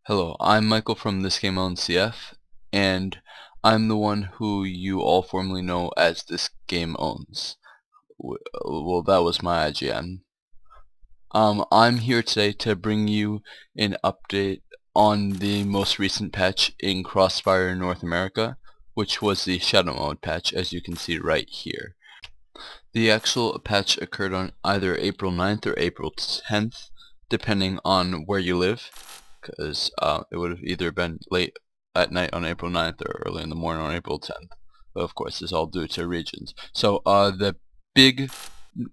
Hello, I'm Michael from thisgameownsCF, and I'm the one who you all formerly know as This Game Owns. Well, that was my IGN. I'm here today to bring you an update on the most recent patch in Crossfire North America, which was the Shadow Mode patch, as you can see right here. The actual patch occurred on either April 9th or April 10th, depending on where you live, because it would have either been late at night on April 9th or early in the morning on April 10th. But of course, it's all due to regions. So the big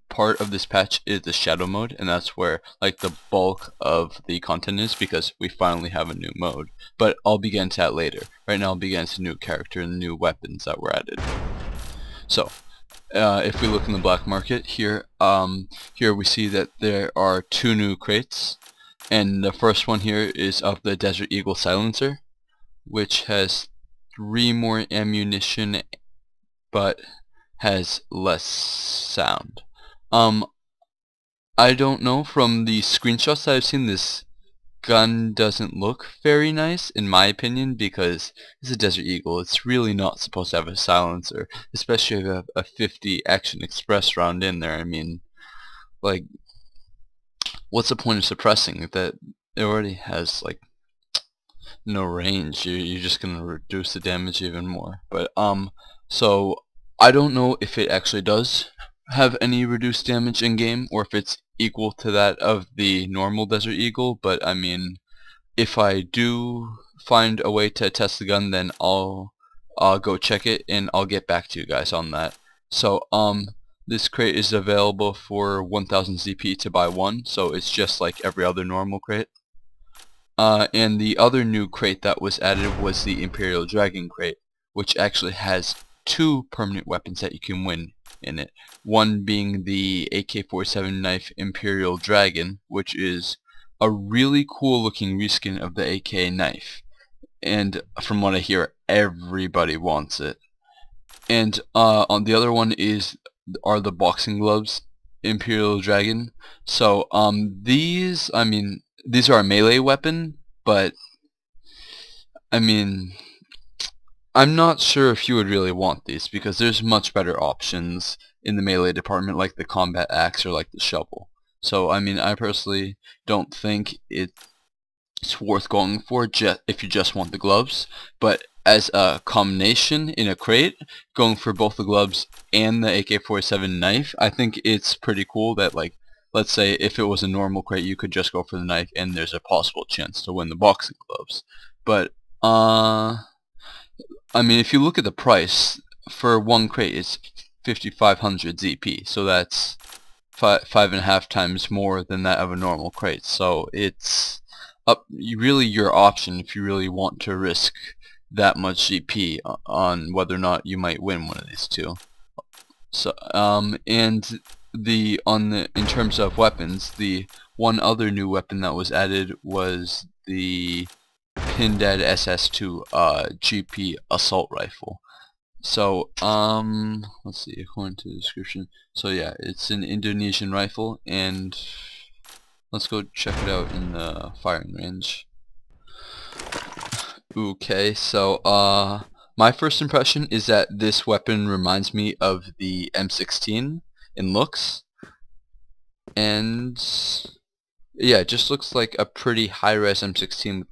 part of this patch is the Shadow Mode, and that's where like the bulk of the content is, because we finally have a new mode. But I'll begin into that later. Right now I'll begin into new character and new weapons that were added. So if we look in the black market here, here we see that there are two new crates, and the first one here is of the Desert Eagle silencer, which has 3 more ammunition but has less sound. I don't know, from the screenshots that I've seen, this gun doesn't look very nice in my opinion, because it's a Desert Eagle. It's really not supposed to have a silencer, especially if you have a 50 Action Express round in there. I mean, like, what's the point of suppressing it? That it already has like no range. You're just gonna reduce the damage even more. But so I don't know if it actually does have any reduced damage in game, or if it's equal to that of the normal Desert Eagle. But I mean, if I do find a way to test the gun, then I'll go check it and I'll get back to you guys on that. So this crate is available for 1000 ZP to buy one, so it's just like every other normal crate. And the other new crate that was added was the Imperial Dragon crate, which actually has 2 permanent weapons that you can win in it. One being the AK-47 knife Imperial Dragon, which is a really cool looking reskin of the AK knife, and from what I hear, everybody wants it. And on the other one are the boxing gloves Imperial Dragon. So these are a melee weapon, but I mean, I'm not sure if you would really want these, because there's much better options in the melee department, like the combat axe or like the shovel. So I mean, I personally don't think it's worth going for if you just want the gloves. But as a combination in a crate, going for both the gloves and the AK-47 knife, I think it's pretty cool that, like, let's say if it was a normal crate, you could just go for the knife and there's a possible chance to win the boxing gloves. But I mean, if you look at the price for one crate, it's 5500 ZP, so that's 5.5 times more than that of a normal crate. So it's really your option if you really want to risk that much GP on whether or not you might win one of these two. So and in terms of weapons, the one other new weapon that was added was the Pindead SS2 GP assault rifle. So let's see, according to the description, so yeah, it's an Indonesian rifle, and let's go check it out in the firing range. Okay, so my first impression is that this weapon reminds me of the M16 in looks, and yeah, it just looks like a pretty high-res M16 with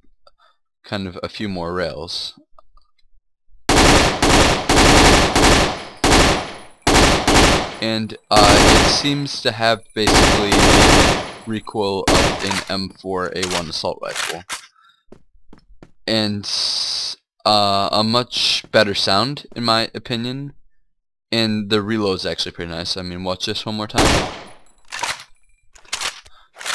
kind of a few more rails. And it seems to have basically the recoil of an M4A1 assault rifle, and a much better sound in my opinion, and the reload is actually pretty nice. I mean, watch this one more time.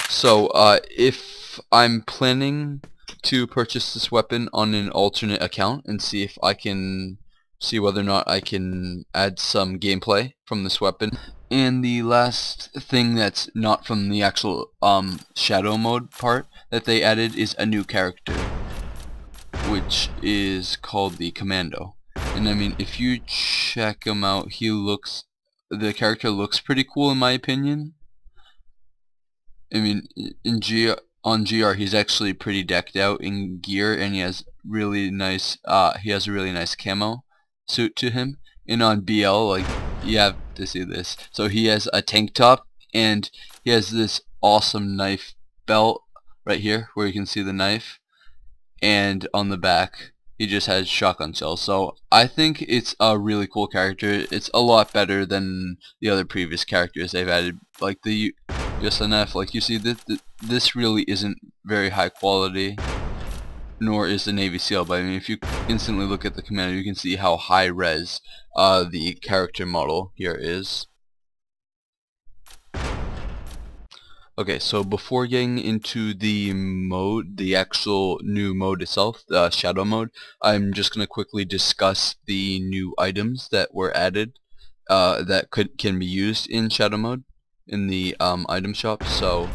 So if I'm planning to purchase this weapon on an alternate account and see if I can see whether or not I can add some gameplay from this weapon. And the last thing that's not from the actual shadow mode part that they added is a new character, which is called the Commando. And I mean, if you check him out, the character looks pretty cool in my opinion. I mean, in on GR he's actually pretty decked out in gear, and he has really nice he has a really nice camo suit to him. And on BL, like, you have to see this. So he has a tank top, and he has this awesome knife belt right here where you can see the knife, and on the back he just has shotgun shells. So I think it's a really cool character. It's a lot better than the other previous characters they've added, like the USNF. Like, you see, this really isn't very high quality, nor is the Navy SEAL, but I mean, if you instantly look at the commander, you can see how high res the character model here is. Okay, so before getting into the mode, the actual new mode itself, the shadow mode, I'm just going to quickly discuss the new items that were added that can be used in shadow mode in the item shop. So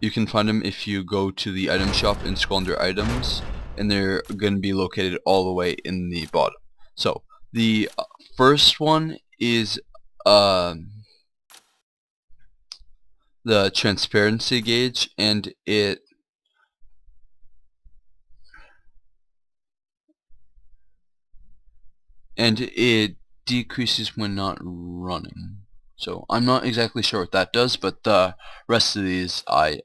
you can find them if you go to the item shop and scroll under items, and they're going to be located all the way in the bottom. So the first one is the transparency gauge, and it decreases when not running. So I'm not exactly sure what that does, but the rest of these I'm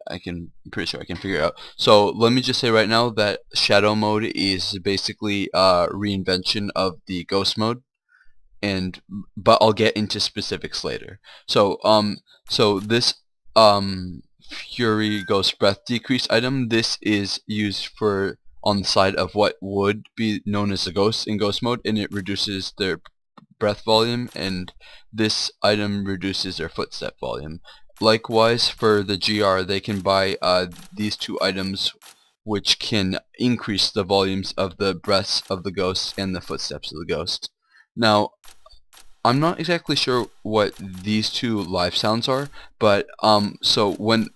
pretty sure I can figure out. So let me just say right now that shadow mode is basically a reinvention of the ghost mode, but I'll get into specifics later. So this Fury Ghost Breath Decrease item, this is used for on the side of what would be known as the ghost in ghost mode, and it reduces their breath volume, and this item reduces their footstep volume. Likewise, for the GR, they can buy these two items, which can increase the volumes of the breaths of the ghost and the footsteps of the ghost. Now, I'm not exactly sure what these two live sounds are, but so when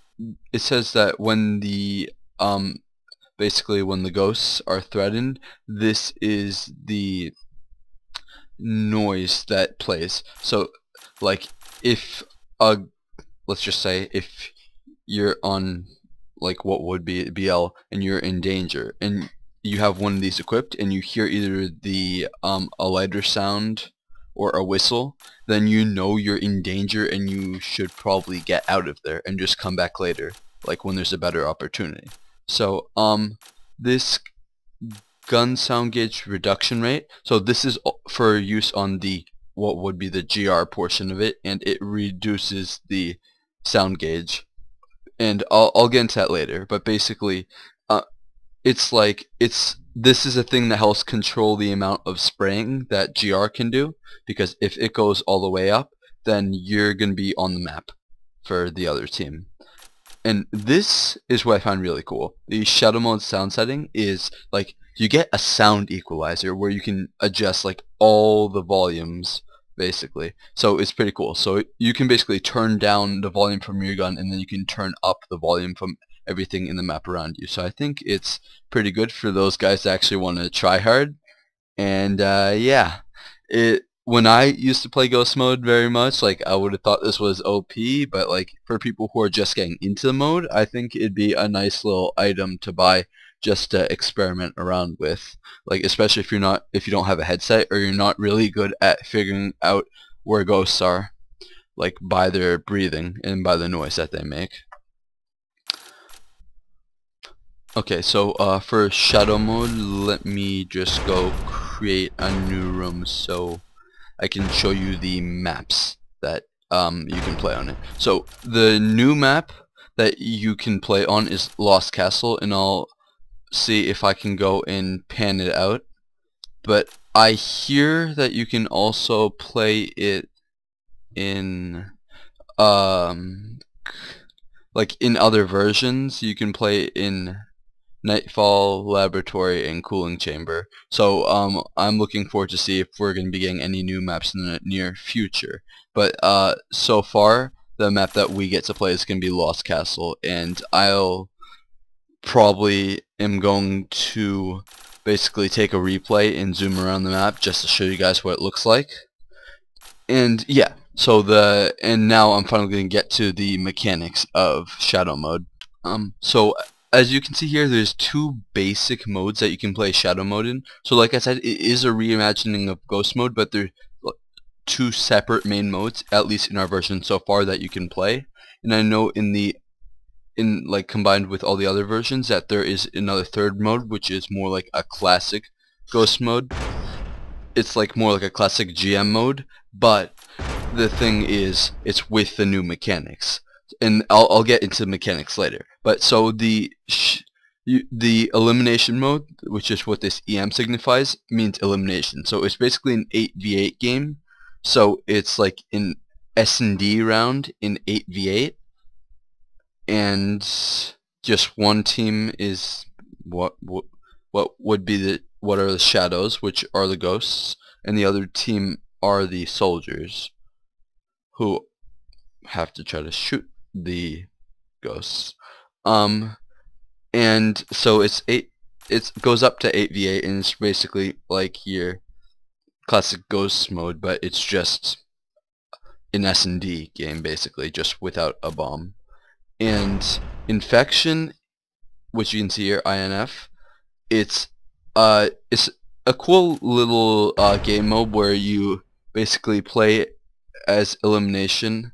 it says that when the basically when the ghosts are threatened, this is the noise that plays. So, like, if let's just say if you're on, like, what would be BL, and you're in danger, and you have one of these equipped, and you hear either the a lighter sound or a whistle, then you know you're in danger and you should probably get out of there and just come back later, like when there's a better opportunity. So this gun sound gauge reduction rate, so this is for use on the what would be the GR portion of it, and it reduces the sound gauge, and I'll get into that later. But basically this is a thing that helps control the amount of spraying that GR can do, because if it goes all the way up, then you're going to be on the map for the other team. And this is what I find really cool. The shadow mode sound setting is, like, you get a sound equalizer where you can adjust, like, all the volumes, basically. So it's pretty cool. So you can basically turn down the volume from your gun, and then you can turn up the volume from everything in the map around you. So I think it's pretty good for those guys that actually want to try hard. And yeah, when I used to play Ghost Mode very much, like, I would have thought this was OP, but, like, for people who are just getting into the mode, I think it'd be a nice little item to buy just to experiment around with. Like, especially if you don't have a headset, or you're not really good at figuring out where ghosts are, like, by their breathing and by the noise that they make. Okay, so for shadow mode, let me just go create a new room so I can show you the maps that you can play on it. So the new map that you can play on is Lost Castle, and I'll see if I can go and pan it out. But I hear that you can also play it in like in other versions. You can play it in Nightfall, Laboratory, and Cooling Chamber. So I'm looking forward to see if we're going to be getting any new maps in the near future. But so far, the map that we get to play is going to be Lost Castle, and I'll probably am going to basically take a replay and zoom around the map just to show you guys what it looks like. And yeah, so now I'm finally going to get to the mechanics of shadow mode. So as you can see here, there's two basic modes that you can play Shadow Mode in. So like I said, it is a reimagining of Ghost Mode, but they're two separate main modes, at least in our version so far, that you can play. And I know in like combined with all the other versions that there is another third mode, which is more like a classic Ghost Mode. It's like more like a classic GM mode, but the thing is, it's with the new mechanics, and I'll get into mechanics later. But so the elimination mode, which is what this EM signifies, means elimination. So it's basically an 8v8 game. So it's like an S&D round in 8v8, and just one team is what would be what are the shadows, which are the ghosts, and the other team are the soldiers, who have to try to shoot the ghosts. And so it goes up to 8v8, and it's basically like your classic ghost mode, but it's just an S&D game, basically, just without a bomb. And infection, which you can see here, INF, it's a cool little game mode where you basically play as elimination.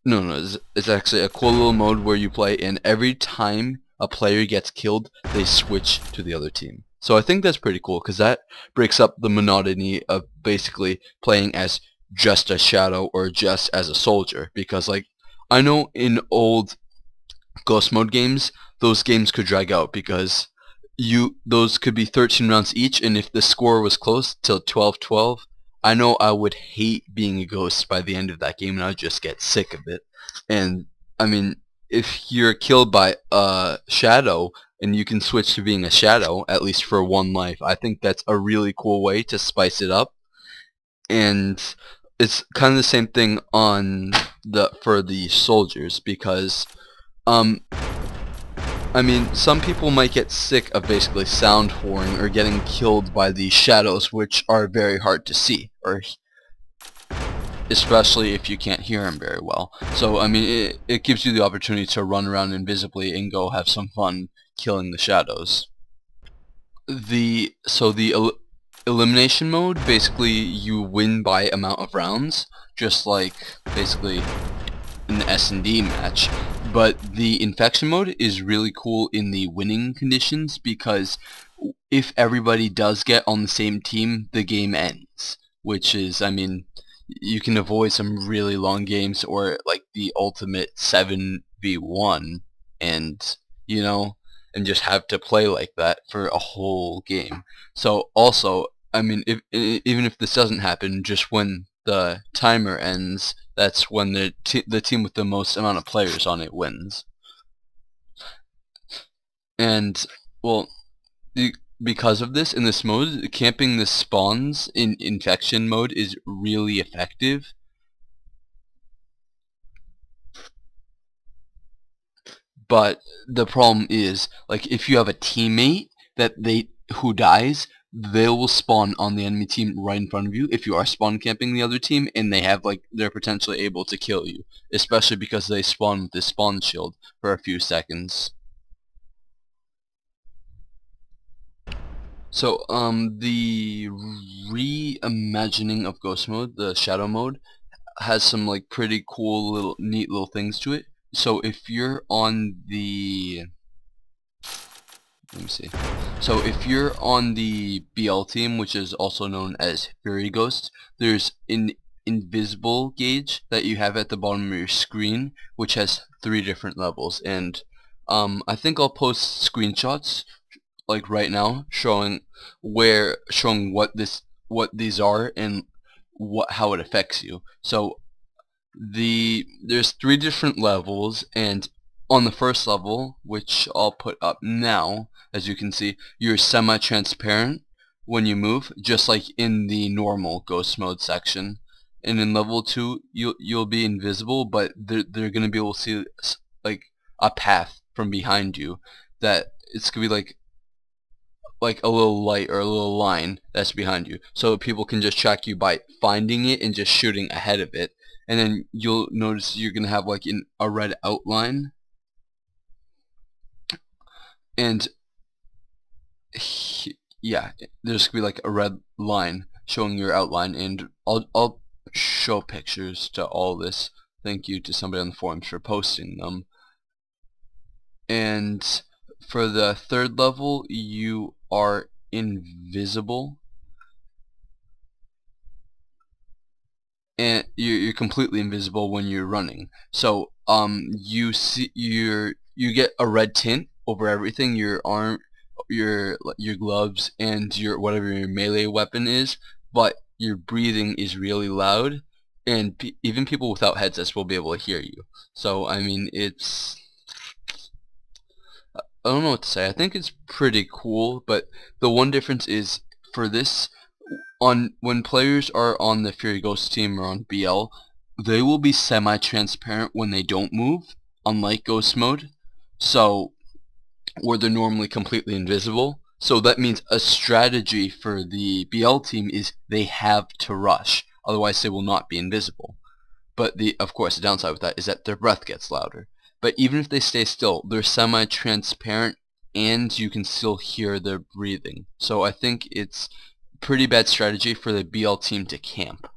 No, it's actually a cool little mode where you play, and every time a player gets killed, they switch to the other team. So I think that's pretty cool, because that breaks up the monotony of basically playing as just a shadow or just as a soldier. Because like, I know in old Ghost Mode games, those games could drag out because those could be 13 rounds each, and if the score was close till 12-12, I know I would hate being a ghost by the end of that game, and I'd just get sick of it. And I mean, if you're killed by a shadow and you can switch to being a shadow, at least for one life, I think that's a really cool way to spice it up. And it's kind of the same thing for the soldiers, because I mean, some people might get sick of basically sound whoring or getting killed by the shadows, which are very hard to see, or especially if you can't hear them very well. So I mean, it gives you the opportunity to run around invisibly and go have some fun killing the shadows. So the elimination mode, basically you win by amount of rounds, just like basically an S&D match. But the infection mode is really cool in the winning conditions, because if everybody does get on the same team, the game ends. Which is, I mean, you can avoid some really long games, or like the ultimate 7v1, and you know, and just have to play like that for a whole game. So also, I mean, even if this doesn't happen, just when the timer ends, that's when the team with the most amount of players on it wins. And well, because of this, in this mode, camping the spawns in infection mode is really effective. But the problem is, like, if you have a teammate who dies, they will spawn on the enemy team right in front of you if you are spawn camping the other team, and they're potentially able to kill you, especially because they spawn with this spawn shield for a few seconds. So the reimagining of Ghost Mode, the Shadow Mode, has some like pretty cool neat little things to it. So if you're on the let me see. So if you're on the BL team, which is also known as Fury Ghost, there's an invisible gauge that you have at the bottom of your screen, which has 3 different levels. And I think I'll post screenshots like right now showing what these are and how it affects you. So there's 3 different levels, and on the first level, which I'll put up now, as you can see, you're semi-transparent when you move, just like in the normal Ghost Mode section. And in level 2, you'll be invisible, but they're gonna be able to see like a path from behind you, that it's gonna be like a little light or a little line that's behind you, so people can just track you by finding it and just shooting ahead of it. And then you'll notice you're gonna have like a red outline. and yeah, there's gonna be like a red line showing your outline, and I'll show pictures to all this. Thank you to somebody on the forums for posting them. And for the third level, you are invisible, and you're completely invisible when you're running. So you get a red tint over everything, your arm, your gloves, and your whatever your melee weapon is, but your breathing is really loud, and even people without headsets will be able to hear you. So I mean, I don't know what to say. I think it's pretty cool, but the one difference is for this, when players are on the Fury Ghost team or on BL, they will be semi-transparent when they don't move, unlike Ghost mode. So where they're normally completely invisible. So that means a strategy for the BL team is they have to rush, otherwise they will not be invisible. But of course the downside with that is that their breath gets louder. But even if they stay still, they're semi-transparent and you can still hear their breathing. So I think it's pretty bad strategy for the BL team to camp.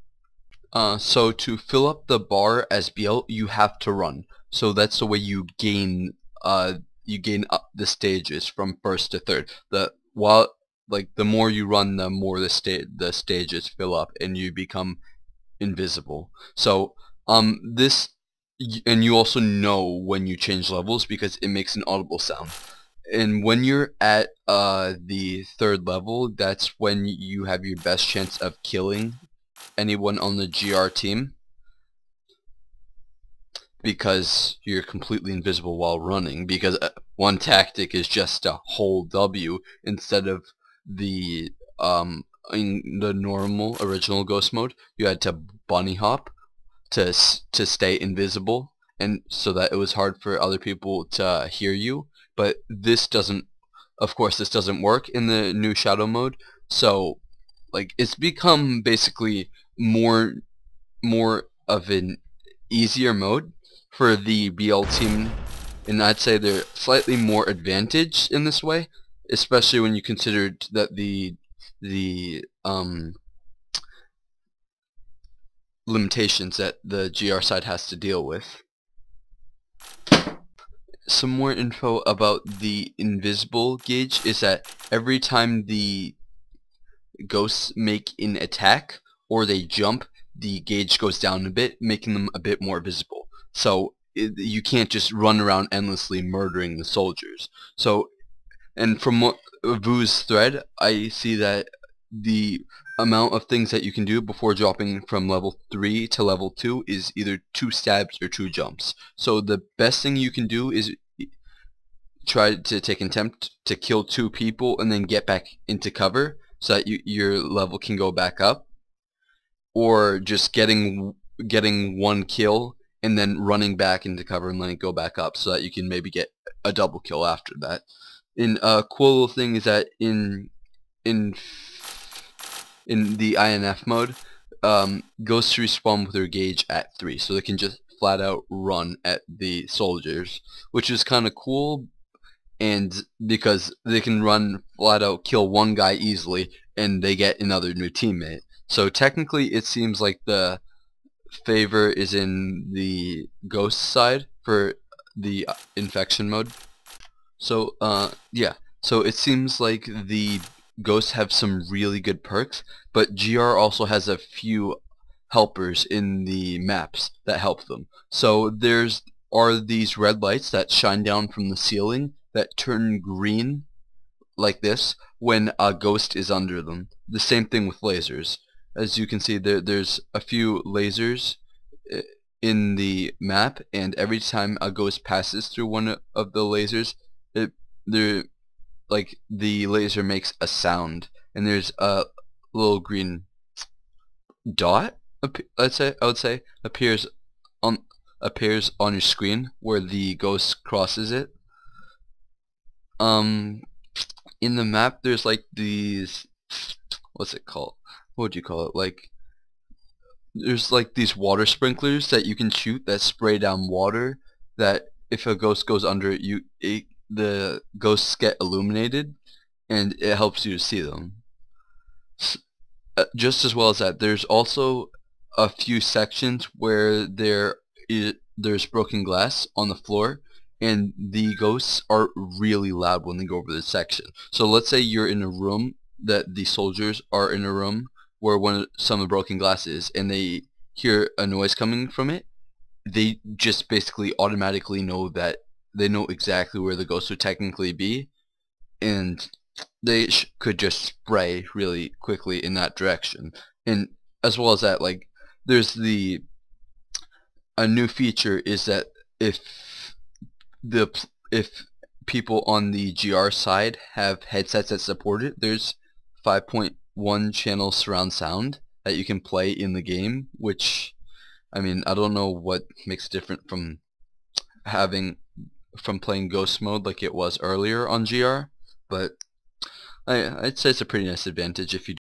So to fill up the bar as BL, you have to run. So that's the way you gain up the stages from first to third. The more you run, the more the stages fill up, and you become invisible. So and you also know when you change levels because it makes an audible sound. And when you're at the third level, that's when you have your best chance of killing anyone on the GR team, because you're completely invisible while running, because one tactic is just to hold W instead of the in the normal original Ghost mode you had to bunny hop to stay invisible, and so that it was hard for other people to hear you. But this doesn't, of course this doesn't work in the new Shadow mode, so like it's become basically more of an easier mode for the BL team, and I'd say they're slightly more advantaged in this way, especially when you consider that the limitations that the GR side has to deal with. Some more info about the invisible gauge is that every time the ghosts make an attack or they jump, the gauge goes down a bit, making them a bit more visible. So you can't just run around endlessly murdering the soldiers. So, and from Vu's thread, I see that the amount of things that you can do before dropping from level 3 to level 2 is either 2 stabs or 2 jumps. So the best thing you can do is try to take an attempt to kill 2 people and then get back into cover so that your level can go back up, or just getting 1 kill and then running back into cover and letting it go back up so that you can maybe get a double kill after that. And a cool little thing is that in the INF mode, ghosts respawn with their gauge at 3, so they can just flat out run at the soldiers, which is kind of cool, and because they can run flat out, kill 1 guy easily, and they get another new teammate. So technically it seems like the favor is in the ghost side for the infection mode. So yeah, so it seems like the ghosts have some really good perks, but GR also has a few helpers in the maps that help them. So are these red lights that shine down from the ceiling that turn green like this when a ghost is under them. The same thing with lasers. As you can see, there's a few lasers in the map, and every time a ghost passes through one of the lasers, the laser makes a sound, and there's a little green dot, I would say appears on your screen where the ghost crosses it. In the map there's like these, what's it called? What would you call it? Like, there's like these water sprinklers that you can shoot that spray down water, that if a ghost goes under it, the ghosts get illuminated, and it helps you to see them. Just as well as that, there's also a few sections where there's broken glass on the floor, and the ghosts are really loud when they go over this section. So let's say you're in a room, that the soldiers are in a room where some of the broken glass is, and they hear a noise coming from it. They just basically automatically know that they know exactly where the ghosts would technically be, and they could just spray really quickly in that direction. And as well as that, like, there's a new feature is that if people on the GR side have headsets that support it, there's 5.1 channel surround sound that you can play in the game, which, I mean, I don't know what makes it different from playing ghost mode like it was earlier on GR, but I'd say it's a pretty nice advantage if you do.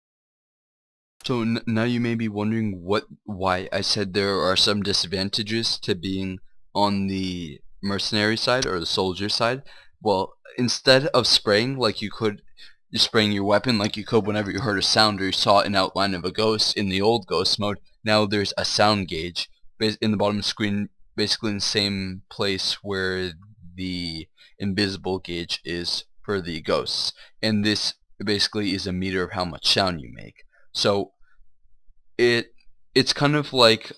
So now you may be wondering why I said there are some disadvantages to being on the mercenary side or the soldier side. Well, instead of spraying like you could, you're spraying your weapon like you could whenever you heard a sound or you saw an outline of a ghost in the old ghost mode. Now there's a sound gauge in the bottom of the screen, basically in the same place where the invisible gauge is for the ghosts, and this basically is a meter of how much sound you make. So it's kind of like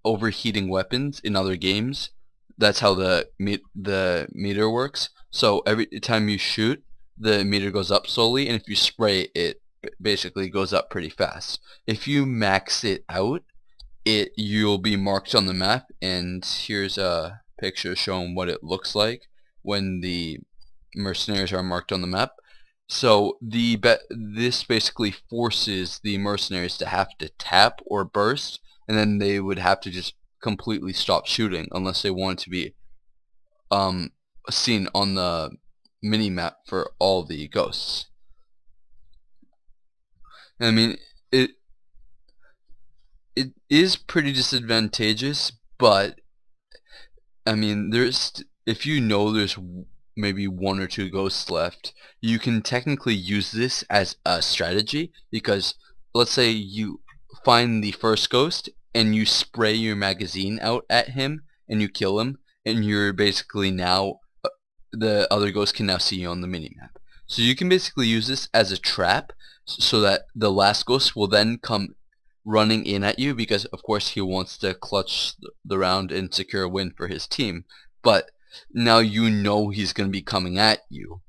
overheating weapons in other games. That's how the meter works. So every time you shoot, the meter goes up slowly, and if you spray, it basically goes up pretty fast. If you max it out, you'll be marked on the map, and here's a picture showing what it looks like when the mercenaries are marked on the map. So this basically forces the mercenaries to have to tap or burst, and then they would have to just completely stop shooting unless they wanted to be seen on the mini map for all the ghosts. I mean, it is pretty disadvantageous, but I mean, if you know there's maybe one or two ghosts left, you can technically use this as a strategy, because let's say you find the first ghost and you spray your magazine out at him and you kill him, and you're basically now the other ghost can now see you on the minimap. So you can basically use this as a trap so that the last ghost will then come running in at you, because of course he wants to clutch the round and secure a win for his team. But now you know he's going to be coming at you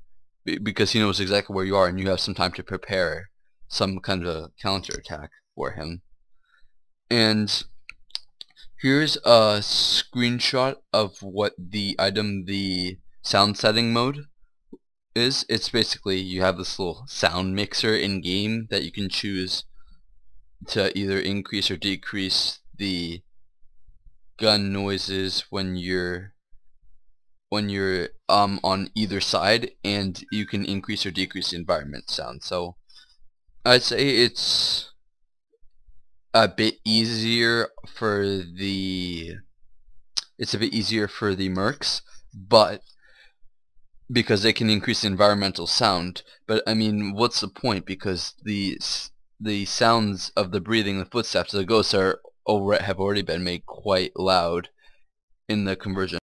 because he knows exactly where you are, and you have some time to prepare some kind of counterattack for him. And here's a screenshot of what the sound setting mode is. It's basically, you have this little sound mixer in game that you can choose to either increase or decrease the gun noises when you're on either side, and you can increase or decrease the environment sound. So I'd say it's a bit easier for the mercs, but because they can increase the environmental sound. But I mean, what's the point? Because the sounds of the breathing, the footsteps of the ghosts have already been made quite loud in the conversion.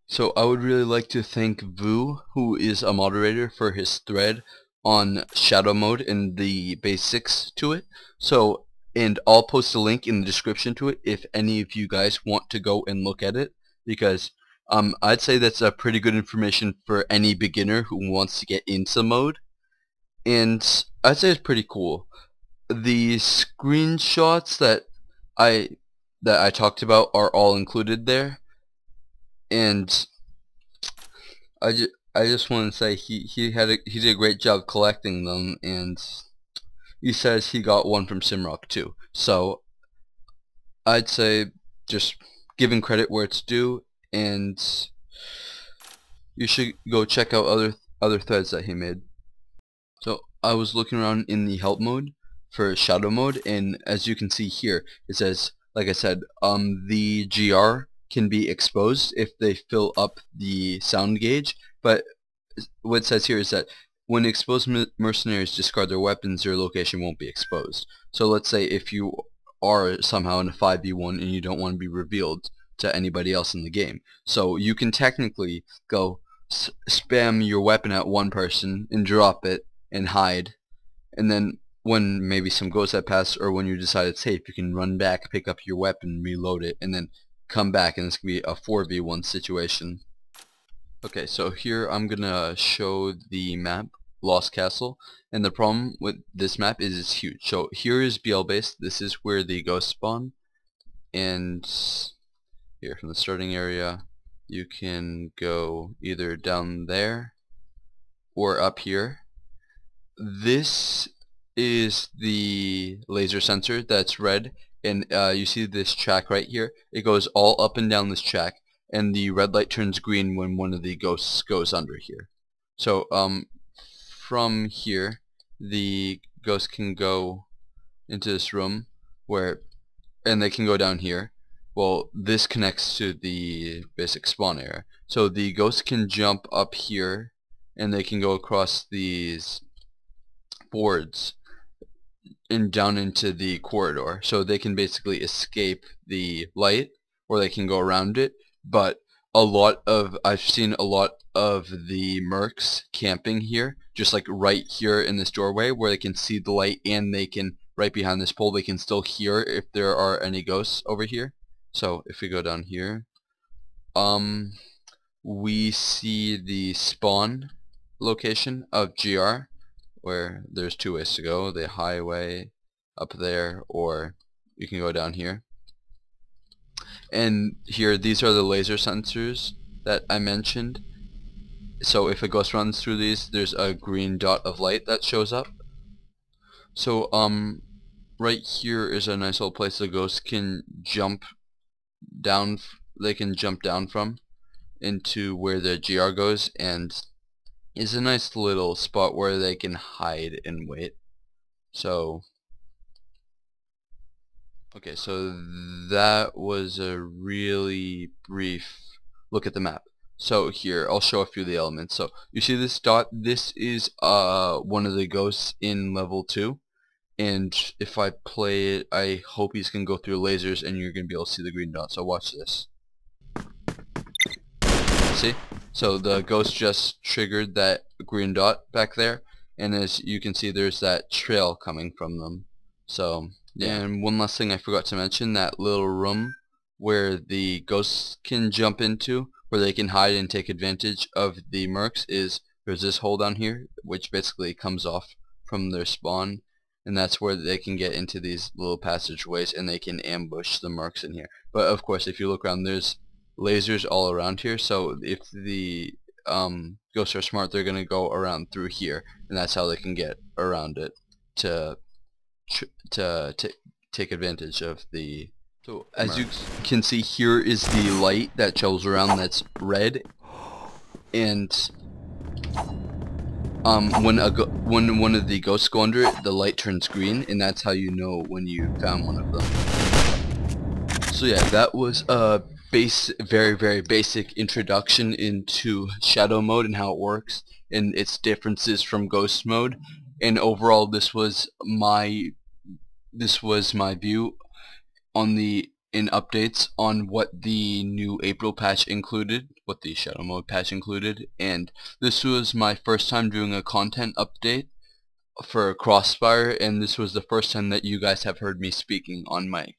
So I would really like to thank Vu, who is a moderator, for his thread on shadow mode and the basics to it. So, and I'll post a link in the description to it if any of you guys want to go and look at it, because I'd say that's a pretty good information for any beginner who wants to get into mode, and I'd say it's pretty cool. The screenshots that I talked about are all included there, and I just want to say he did a great job collecting them, and he says he got one from Simrock too. So I'd say just giving credit where it's due, and you should go check out other threads that he made. So I was looking around in the help mode for shadow mode, and as you can see here, it says, like I said, the GR can be exposed if they fill up the sound gauge, But what it says here is that when exposed mercenaries discard their weapons, their location won't be exposed. So let's say if you are somehow in a 5v1 and you don't want to be revealed to anybody else in the game, so you can technically go spam your weapon at one person and drop it and hide, and then when maybe some ghosts have passed, or when you decide it's safe, you can run back, pick up your weapon, reload it, and then come back, and this can be a 4v1 situation. Okay, so here I'm gonna show the map, Lost Castle, and the problem with this map is it's huge. So here is BL base, this is where the ghosts spawn, and here from the starting area you can go either down there or up here. This is the laser sensor that's red, and you see this track right here. It goes all up and down this track, and the red light turns green when one of the ghosts goes under here. So from here the ghost can go into this room and they can go down here. Well, this connects to the basic spawn area, so the ghost can jump up here and they can go across these boards and down into the corridor, so they can basically escape the light or they can go around it. But I've seen a lot of the mercs camping here, just like right here in this doorway, where they can see the light, and they can, right behind this pole, they can still hear if there are any ghosts over here. So if we go down here, we see the spawn location of GR, where there's two ways to go, the highway up there, or you can go down here. And here, these are the laser sensors that I mentioned. So if a ghost runs through these, there's a green dot of light that shows up. So right here is a nice little place the ghosts can jump down. They can jump down from into where the GR goes, and is a nice little spot where they can hide and wait. So okay, so that was a really brief look at the map. So here, I'll show a few of the elements. So you see this dot? This is one of the ghosts in level 2. And if I play it, I hope he's going to go through lasers and you're going to be able to see the green dot. So watch this. See? So the ghost just triggered that green dot back there. And as you can see, there's that trail coming from them. So, yeah. And one last thing I forgot to mention, that little room where the ghosts can jump into, where they can hide and take advantage of the mercs, is there's this hole down here, which basically comes off from their spawn. And that's where they can get into these little passageways and they can ambush the mercs in here. But of course, if you look around, there's lasers all around here, so if the ghosts are smart, they're going to go around through here, and that's how they can get around it to take advantage of the... So as you can see, here is the light that travels around that's red, and when one of the ghosts go under it, the light turns green, and that's how you know when you found one of them. So yeah, that was a very basic introduction into shadow mode and how it works and its differences from ghost mode. And overall, this was my view on updates on what the new April patch included, what the shadow mode patch included. And this was my first time doing a content update for Crossfire, and this was the first time that you guys have heard me speaking on mic.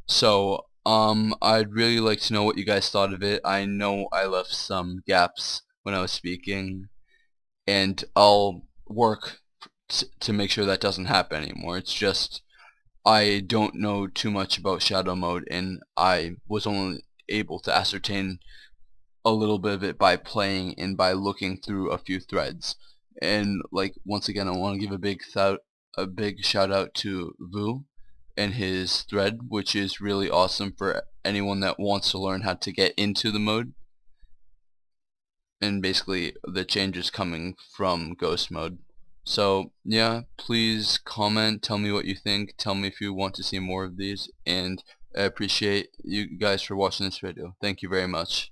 So I'd really like to know what you guys thought of it. I know I left some gaps when I was speaking, and I'll work to make sure that doesn't happen anymore. It's just I don't know too much about shadow mode, and I was only able to ascertain a little bit of it by playing and by looking through a few threads. And like, once again, I want to give a big shout out to Vu and his thread, which is really awesome for anyone that wants to learn how to get into the mode, and basically the changes coming from ghost mode. So yeah, please comment, tell me what you think, tell me if you want to see more of these, and I appreciate you guys for watching this video. Thank you very much.